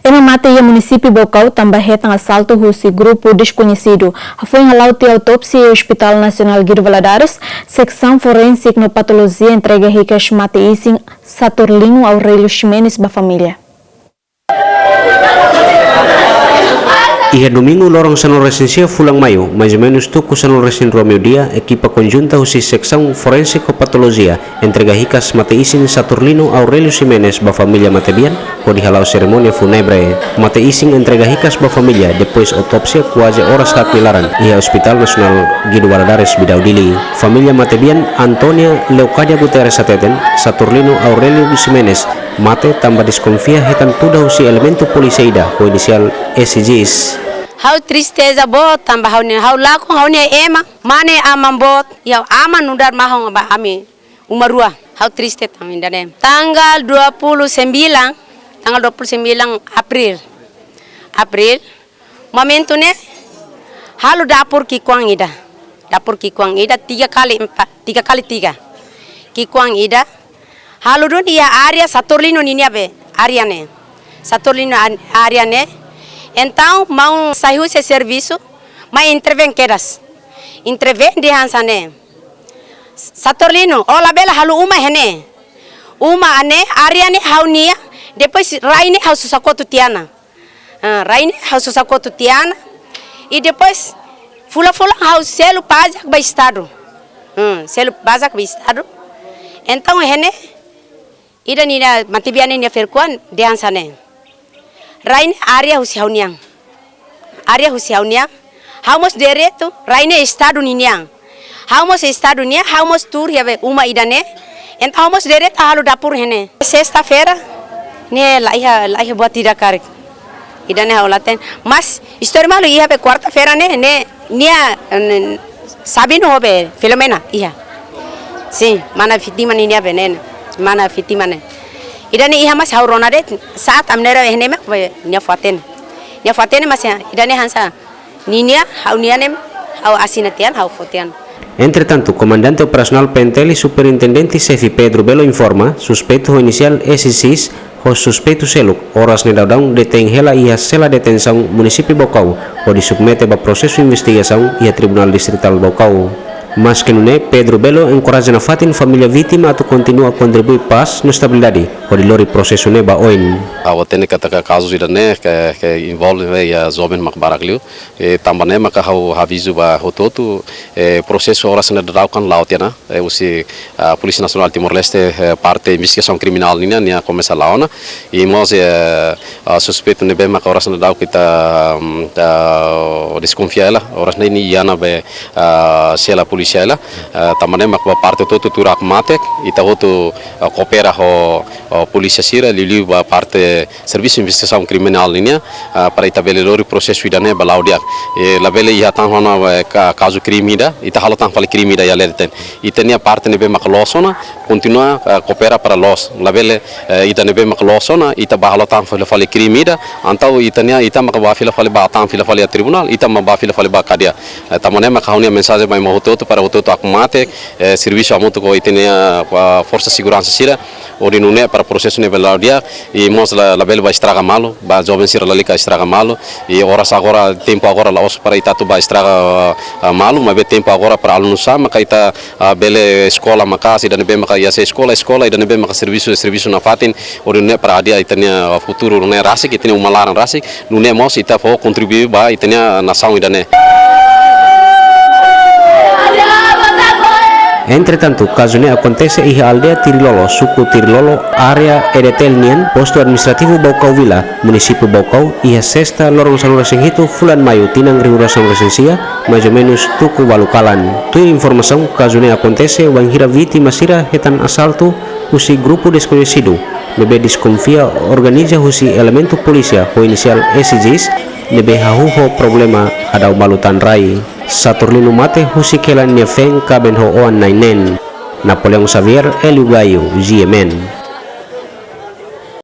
Tema mate ya município Bocau também retang assalto husi grupo desconhecido. Foi enrolado de autópsia e Hospital Nacional Guido Valadares, secção forense no patologia entrega ricas mate ising Saturnino Aurelio Ximenes ba família. Ia domingo lorong sanul residencia Fulang Mayo, mais ou menos tuku sanul resin Romeo Dia, equipa conjunta husi secção forensico patologia, entrega ricas mate ising Saturnino Aurelio Ximenes ba família Matebian, o dihalau cerimônia funebre. Mate ising entrega ricas ba família, depois autopsia quase horas hak milaran, ia Hospital Nacional Guido Valadares Bidaudili. Família Matebian Antonia Leucadia Guterres Sateten, Saturnino Aurelio Ximenes, mate tambah desconfia hetan tuda husi elemento polisiaida, o inicial SGs. How tristeza bot tambah how laku how ne ema mane amam bot ya aman nudar mahong ba ami umarua how triste tamindane tanggal 29 April momento ne halu dapur kikwang ida 3 kali 3 kikwang ida halu dun dia area Saturnino ni abe area ne Saturnino area ne. Então, mau saiu esse serviço, mas intervém quedas. Intervém de hansane. Saturnino, ola bela halu uma hene. Uma ane, area ne haunia, depois raine hau susakotu tiana. Raine hau susakotu tiana. E depois fula hau selo pazak ba estado. Selo pazak ba estado. Então hene ida nina matibiane ni ferkuan de hansane. Raine area husi hauniang. Haumos direto, raine estado niang. Haumos estado niang, haumos tour ya uma idane. Então haumos direto halu dapur hene. Sexta-feira, ne laiha buat tidak karik. Idane haulaten. Mas história malu ia be quarta-feira ne sabe no be Filomena ia. Sim, mana fitima ni ia benen. Mana fitima ne. Idane iha mas haurona det saat amnera hene mek nya fatene mas idane hansa ninia haunianem hau asinatian hau fotian. Entretanto, comandante operacional PNTL e superintendente chefe Pedro Belo informa suspeito inicial SCs o suspeito seluk horas nedaudang detém hela ia sela detenção município Bocau o disubmete ba processo investigação ia Tribunal Distrital Bocau. Mas que não é, Pedro Belo encoraja na fatin família vítima a continua a contribuir paz na estabilidade, o lori processo ne ba oin. Awal tene kata kasus ida ne que envolve ya jovem mak baragliu, tambane maka hau aviso ba hototu processo horas na daukan lautiana, usi Polícia Nacional Timor Leste parte investigação criminal nia começa laona, e nós suspeito ne be maka horas na dau kita desconfia ela, horas ne ni yana be sela polícia ela tamane makba parte todo turak matek ita hoto coopera ho polícia sira lili ba parte serviço investigação criminal linha para ita belelori processo idane balaudia la bele ia tan hona caso crime ida ita halatan fal crime ida ya leten itania parte nebe maklosona continua coopera para los la bele ita nebe maklosona ita bahalatan fal crime ida antau itania ita makba fil fal ba tan fil fal tribunal ita ma ba fil fal ba kadia tamane makaunia mensagem mai mohoto para o toto acumate serviço a muito com itenia força segurança sira orinune para processo nível dia e mos la bel vai estraga malo ba jovem sira lalica estraga malo e horas agora tempo agora la os para itatu ba estraga malo mas tempo agora para aluno sama kaita bele escola makasi dan be maka ya escola e dan be maka serviço na fatin orinune para dia itenia futuro ne rasik itenia umalaran rasik nune mos ita fo contribuir ba itenia nação idane. Entretanto, caso ne acontece em aldeia Tirilolo, suku Tirilolo, área Eretelnian, posto administrativo Bocau Vila, município Bocau, e a sexta lorong sanura senghito Fulan Mayo, tinang riguração resensia, mais ou menos tuku balukalan. Tu informação, caso ne acontece, wanghira vítima sira hetan assalto, usi grupo desconhecido, nebe desconfia organiza usi elemento polícia, o inicial SGs, nebe hahuho problema hadau balutan rai. Saturnino mate husikelan nefeng kaben ho oan nainen. Napoleon Xavier Eliu Gayo, GMN.